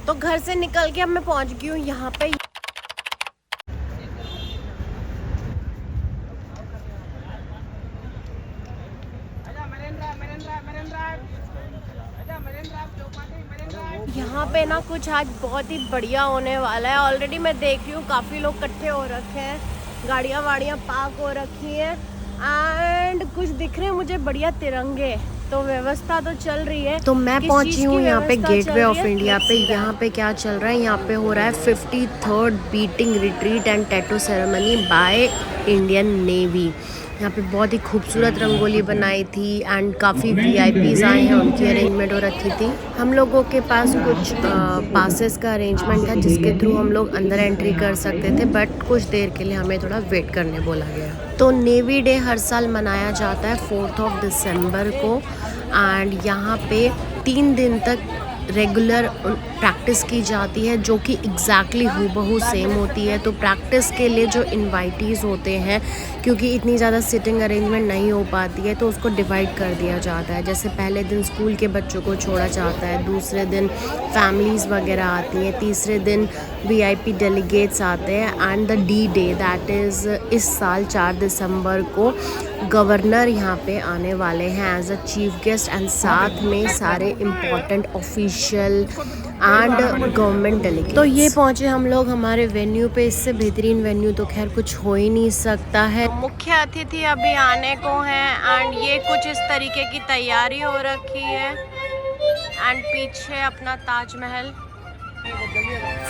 तो घर से निकल के अब मैं पहुंच गई हूँ यहाँ पे। यहाँ पे ना कुछ आज बहुत ही बढ़िया होने वाला है। ऑलरेडी मैं देख रही हूँ काफ़ी लोग इकट्ठे हो रखे हैं, गाड़ियाँ वाड़ियाँ पार्क हो रखी हैं एंड कुछ दिख रहे हैं मुझे बढ़िया तिरंगे। तो व्यवस्था तो चल रही है। तो मैं पहुंची हूँ यहाँ पे गेटवे ऑफ इंडिया पे। यहाँ पे क्या चल रहा है, यहाँ पे हो रहा है 53rd beating retreat and tattoo ceremony by Indian navy. यहाँ पे बहुत ही खूबसूरत रंगोली बनाई थी एंड काफ़ी वीआईपीज़ आए हैं, उनकी अरेंजमेंट हो रखी थी। हम लोगों के पास कुछ पासेस का अरेंजमेंट था जिसके थ्रू हम लोग अंदर एंट्री कर सकते थे, बट कुछ देर के लिए हमें थोड़ा वेट करने बोला गया। तो नेवी डे हर साल मनाया जाता है 4 दिसंबर को एंड यहाँ पे 3 दिन तक रेगुलर प्रैक्टिस की जाती है जो कि एग्जैक्टली हूबहू सेम होती है। तो प्रैक्टिस के लिए जो इनवाइटीज़ होते हैं, क्योंकि इतनी ज़्यादा सिटिंग अरेंजमेंट नहीं हो पाती है, तो उसको डिवाइड कर दिया जाता है। जैसे पहले दिन स्कूल के बच्चों को छोड़ा जाता है, दूसरे दिन फैमिलीज़ वगैरह आती हैं, तीसरे दिन वीआईपी डेलीगेट्स आते हैं and the D day that is इस साल 4 दिसंबर को गवर्नर यहाँ पे आने वाले हैं as a chief guest and साथ में सारे important official and government delegates. तो ये पहुँचे हम लोग हमारे वेन्यू पे। इससे बेहतरीन वेन्यू तो खैर कुछ हो ही नहीं सकता है। मुख्य अतिथि अभी आने को हैं एंड ये कुछ इस तरीके की तैयारी हो रखी है एंड पीछे अपना ताजमहल।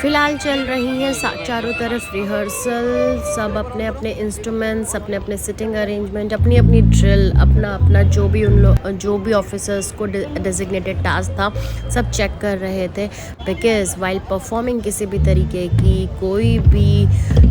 फिलहाल चल रही है चारों तरफ रिहर्सल, सब अपने अपने इंस्ट्रूमेंट्स, अपने अपने सिटिंग अरेंजमेंट, अपनी अपनी ड्रिल, अपना अपना जो भी ऑफिसर्स को डेजिग्नेटेड टास्क था सब चेक कर रहे थे। बिकॉज वाइल परफॉर्मिंग किसी भी तरीके की कोई भी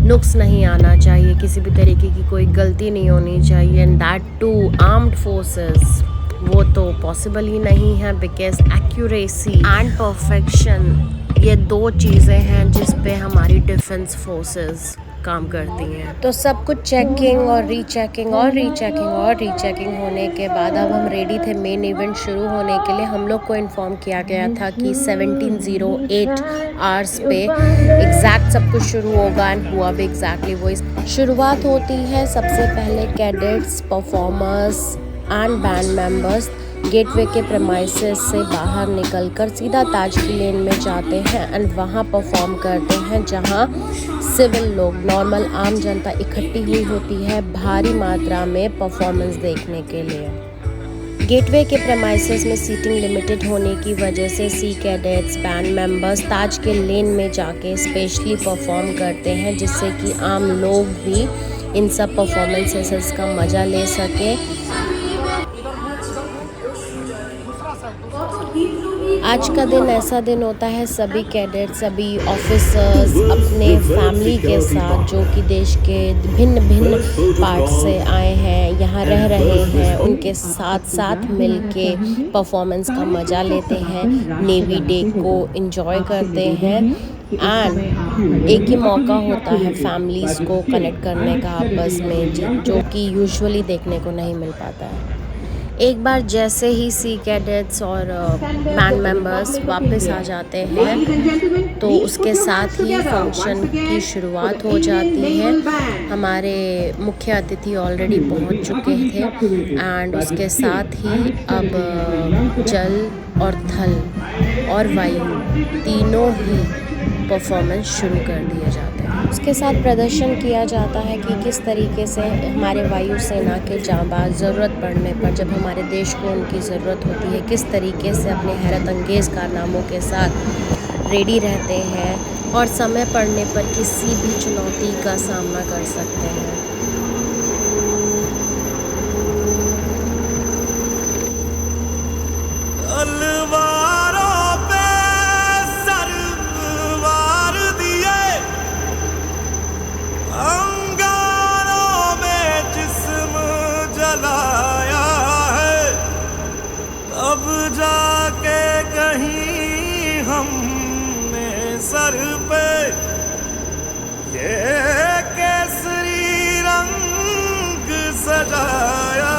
नुक्स नहीं आना चाहिए, किसी भी तरीके की कोई गलती नहीं होनी चाहिए and that too armed forces. वो तो पॉसिबल ही नहीं है बिकॉज एक्यूरेसी एंड परफेक्शन ये 2 चीज़ें हैं जिस पे हमारी डिफेंस फोर्सेस काम करती हैं। तो सब कुछ चेकिंग और रीचेकिंग और रीचेकिंग और रीचेकिंग होने के बाद अब हम रेडी थे मेन इवेंट शुरू होने के लिए। हम लोग को इन्फॉर्म किया गया था कि 17:08 आवर्स पे एग्जैक्ट सब कुछ शुरू होगा एंड हुआ भी एग्जैक्टली वही। शुरुआत होती है सबसे पहले cadets, performers and band members gateway के प्रेमाइसेस से बाहर निकलकर सीधा ताज की लेन में जाते हैं एंड वहाँ परफॉर्म करते हैं, जहाँ सिविल लोग, नॉर्मल आम जनता इकट्ठी हुई होती है भारी मात्रा में परफॉर्मेंस देखने के लिए। गेटवे के प्रेमाइसेस में सीटिंग लिमिटेड होने की वजह से सी कैडेट्स, बैंड मेंबर्स ताज के लेन में जाके स्पेशली परफॉर्म करते हैं, जिससे कि आम लोग भी इन सब परफॉर्मेंसेस का मज़ा ले सके। आज का दिन ऐसा दिन होता है सभी कैडेट्स, सभी ऑफिसर्स अपने फैमिली के साथ जो कि देश के भिन्न भिन्न पार्ट से आए हैं, यहाँ रह रहे हैं, उनके साथ साथ मिलके परफॉर्मेंस का मज़ा लेते हैं, नेवी डे को एंजॉय करते हैं एंड एक ही मौका होता है फैमिलीज़ को कनेक्ट करने का आपस में, जो कि यूजुअली देखने को नहीं मिल पाता है। एक बार जैसे ही सी कैडेट्स और बैंड मेंबर्स वापस आ जाते हैं तो उसके साथ ही फंक्शन की शुरुआत हो जाती है। हमारे मुख्य अतिथि ऑलरेडी पहुंच चुके थे एंड उसके साथ ही अब जल और थल और वायु तीनों ही परफॉर्मेंस शुरू कर दिए जाते हैं। उसके साथ प्रदर्शन किया जाता है कि किस तरीके से हमारे वायुसेना के जांबाज ज़रूरत पड़ने पर, जब हमारे देश को उनकी ज़रूरत होती है, किस तरीके से अपने हैरत अंगेज़ कारनामों के साथ रेडी रहते हैं और समय पड़ने पर किसी भी चुनौती का सामना कर सकते हैं। सर पे ये केसरी रंग सजाया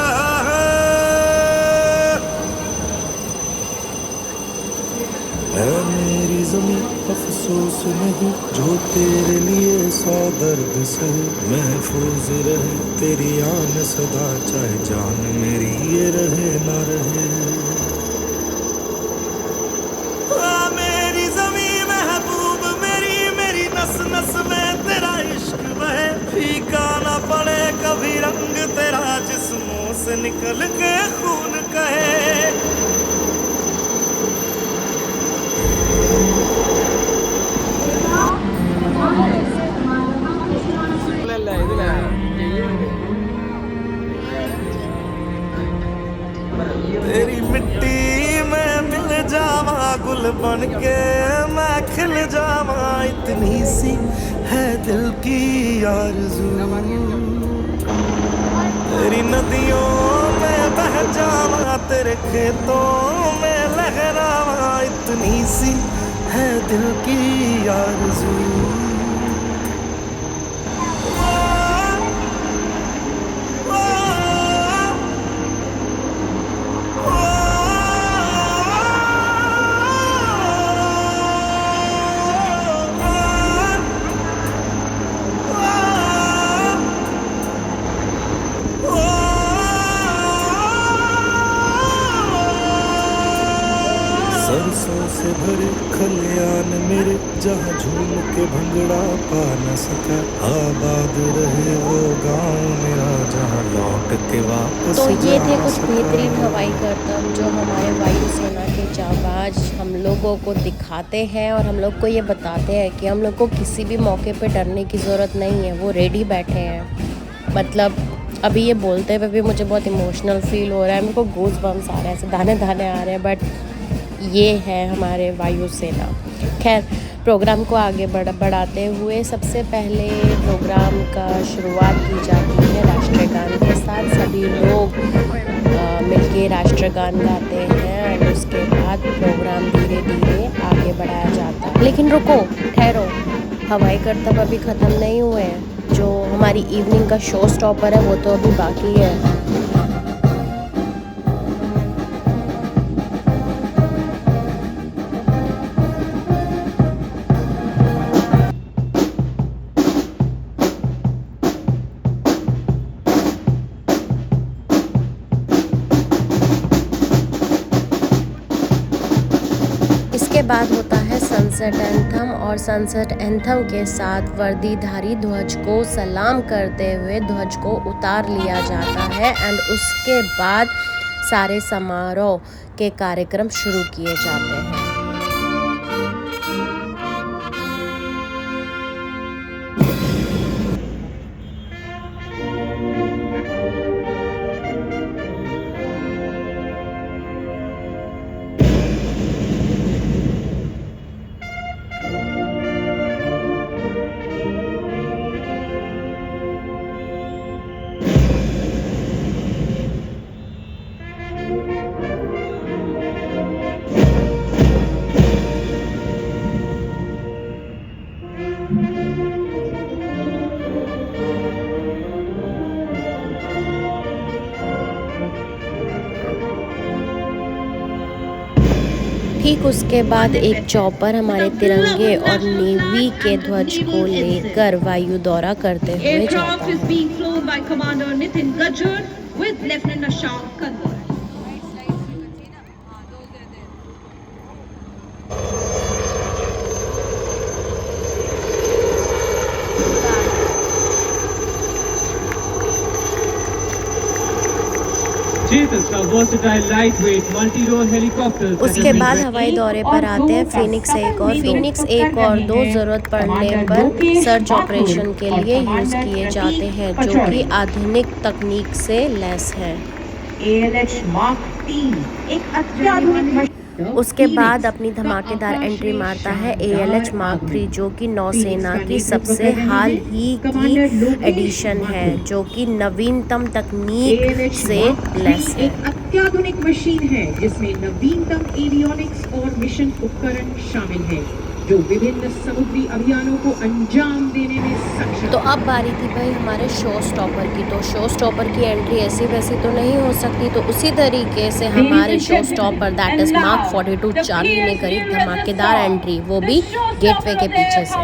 है मेरी ज़मीं अफसोस नहीं, जो तेरे लिए 100 दर्द सहे। महफूज रहे तेरी आन सदा, चाहे जान मेरी ये रहे ना रहे। मेरी ज़मीं महबूब मेरी, मेरी नस नस में तेरा इश्क बहे। फीका ना पड़े कभी रंग तेरा, जिस्मों से निकल के खून कहे। तेरी मिट्टी में मिल जावा, गुल बन के मैं खिल जावा। इतनी सी है दिल की आरज़ू, तेरी नदियों में बह जावा, तेरे खेतों में लहरावा। इतनी सी है दिल की आरज़ू। सरसों से भरे खलियान मेरे, जहाँ झूम के भंगड़ा पा न सका। आबाद रहे वो गाँव मेरा, जहाँ लौट के वापस तो ये थे कुछ सका। बेहतरीन हवाई करतब जो हमारे वायुसेना के जाबाज हम लोगों को दिखाते हैं, और हम लोग को ये बताते हैं कि हम लोग को किसी भी मौके पे डरने की ज़रूरत नहीं है। वो रेडी बैठे हैं। मतलब अभी ये बोलते हुए भी मुझे बहुत इमोशनल फील हो रहा है, मेरे को गूज़ बम्स आ रहे हैं, ऐसे दाने दाने आ रहे हैं। बट ये है हमारे वायुसेना। खैर, प्रोग्राम को आगे बढ़ाते हुए सबसे पहले प्रोग्राम का शुरुआत की जाती है राष्ट्रगान के साथ। सभी लोग मिलके राष्ट्रगान गाते हैं और उसके बाद प्रोग्राम धीरे धीरे आगे बढ़ाया जाता है। लेकिन रुको, ठहरो, हवाई करतब अभी ख़त्म नहीं हुए हैं। जो हमारी इवनिंग का शो स्टॉपर है वो तो अभी बाकी है। इसके बाद होता है सनसेट एंथम, और सनसेट एंथम के साथ वर्दीधारी ध्वज को सलाम करते हुए ध्वज को उतार लिया जाता है। एंड उसके बाद सारे समारोह के कार्यक्रम शुरू किए जाते हैं। ठीक उसके बाद एक चॉपर हमारे तिरंगे और नेवी के ध्वज को लेकर वायु दौरा करते हुए जाता है। उसके बाद हवाई दौरे पर आते हैं फिनिक्स एक और दो ज़रूरत पड़ने पर सर्च ऑपरेशन के लिए यूज़ किए जाते हैं, जो कि आधुनिक तकनीक से लैस है। ALH Mark 3 एक अत्याधुनिक। उसके बाद अपनी धमाकेदार एंट्री मारता है ALH Mark 3, जो कि नौसेना की सबसे हाल ही की एडिशन है, जो कि नवीनतम तकनीक से लैस है। एक अत्याधुनिक मशीन है जिसमें नवीनतम एवियोनिक्स और मिशन उपकरण शामिल है। जो विभिन्न समुद्री अभियानों को अंजाम देने में सक्षम। तो अब बारी थी भाई हमारे शो स्टॉपर की। तो शो स्टॉपर की एंट्री ऐसी वैसी तो नहीं हो सकती, तो उसी तरीके से हमारे show stopper that is mark 42 Charlie ने करी धमाकेदार एंट्री, वो भी गेटवे के पीछे से।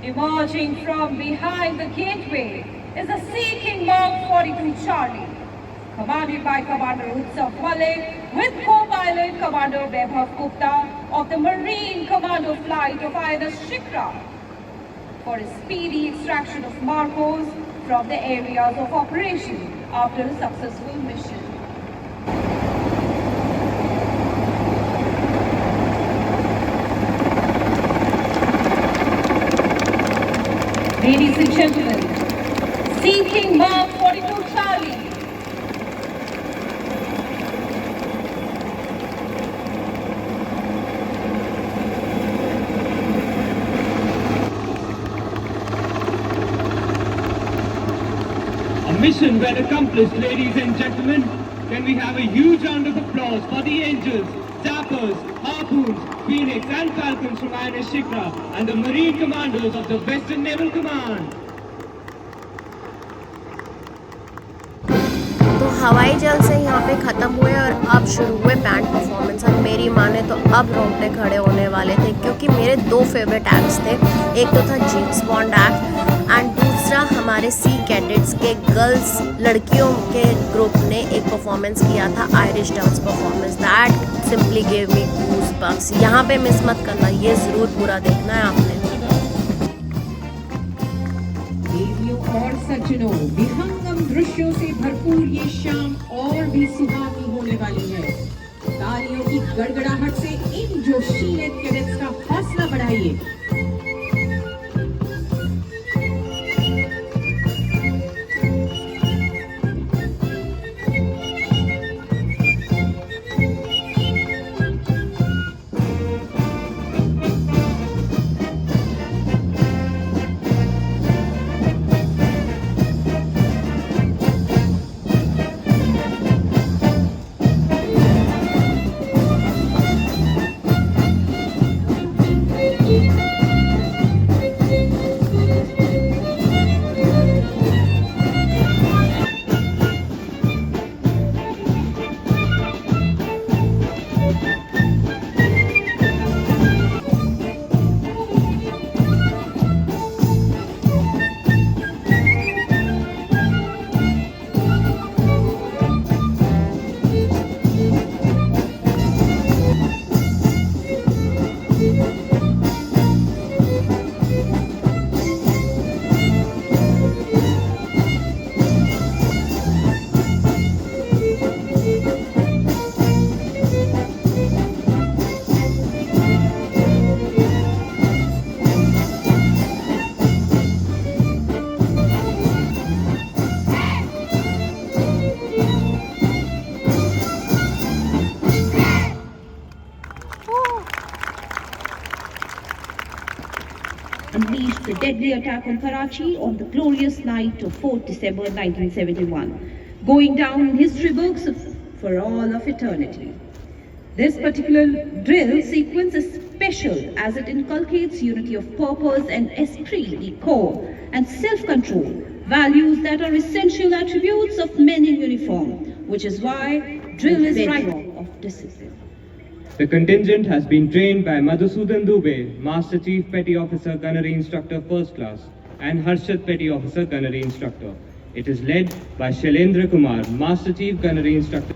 Emerging from behind the gateway is the Sea King Mark 42 Charlie, commanded by Commander Utsav Malik with co-pilot Commander Vaibhav Gupta of the Marine Commando Flight of INS Shikra for a speedy extraction of Marcos from the areas of operation after a successful mission. Ladies and gentlemen, Sea King Mark 42 Charlie. A mission well accomplished, ladies and gentlemen. Can we have a huge round of applause for the Angels, Zappers, Harpoons, Phoenix and Falcons from INS Shikra and the Marine Commandos of the Western Naval Command. तो हवाई जल से यहाँ पे ख़त्म हुए और अब शुरू हुए बैंड परफॉर्मेंस। और मेरी माने तो अब रोंगटे खड़े होने वाले थे, क्योंकि मेरे दो फेवरेट एक्ट्स थे। एक तो था जेम्स बॉन्ड एक्ट एंड दूसरा हमारे सी कैडेट्स के गर्ल्स लड़कियों के ग्रुप ने एक परफॉर्मेंस किया था, Irish dance performance. That simply give me goose bumps. यहाँ पे मिस मत करना, ये ज़रूर पूरा देखना है आपने। देवियों और सज्जनों, विहंगम दृश्यों से भरपूर ये शाम और भी सुहावनी होने वाली है। तालियों की गड़गड़ाहट से इन जोशीले कैडेट्स का हौसला बढ़ाइए। Unleashed the deadly attack on Karachi on the glorious night of 4th December 1971, going down in history books for all of eternity. This particular drill sequence is special as it inculcates unity of purpose and esprit de corps and self-control, values that are essential attributes of men in uniform, which is why drill is bedrock of discipline. The contingent has been trained by Madhusudan Dubey, Master Chief Petty Officer Gunnery Instructor First Class, and Harshad Petty Officer Gunnery Instructor. It is led by Shailendra Kumar, Master Chief Gunnery Instructor.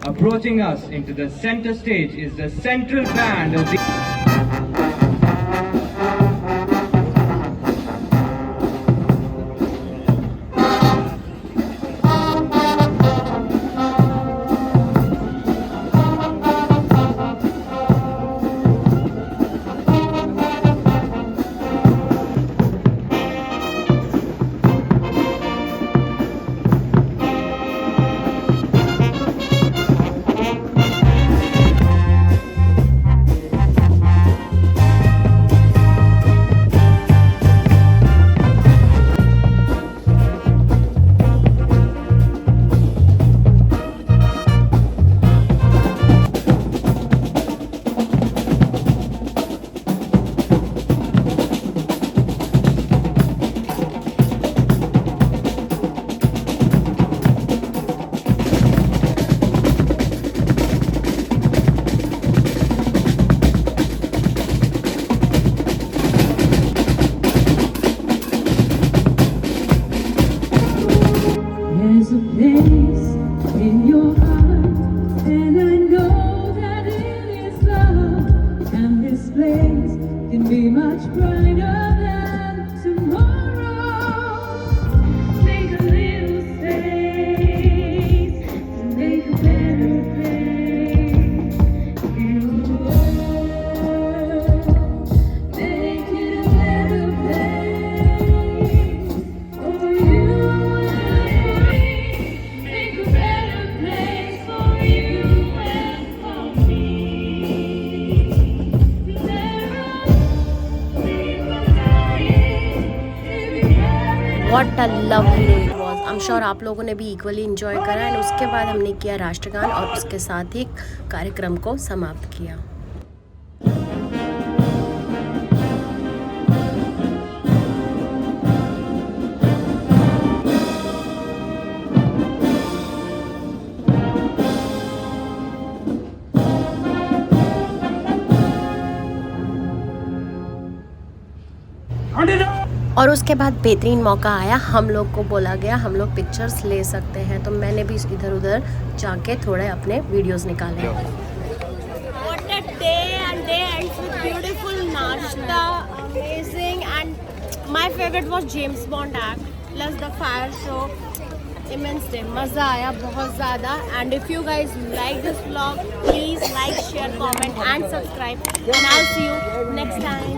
Approaching us into the center stage is the central band of the There's a place in your heart, and I know that it is love. And this place can be much brighter than tomorrow. Make a little space to make a better place in the world. Make it a better place for you. What a lovely day it was. I'm sure आप लोगों ने भी equally enjoy करा and उसके बाद हमने किया राष्ट्रगान और उसके साथ ही कार्यक्रम को समाप्त किया. और उसके बाद बेहतरीन मौका आया, हम लोग को बोला गया हम लोग पिक्चर्स ले सकते हैं, तो मैंने भी इधर उधर जाके थोड़े अपने वीडियोस निकाले. What a day, and day ends with beautiful नाश्ता, amazing, and my favorite was James Bond act plus the fire show. Immense day, मज़ा आया बहुत ज़्यादा. And if you guys like this vlog, please like, share, comment and subscribe, and I'll see you next time.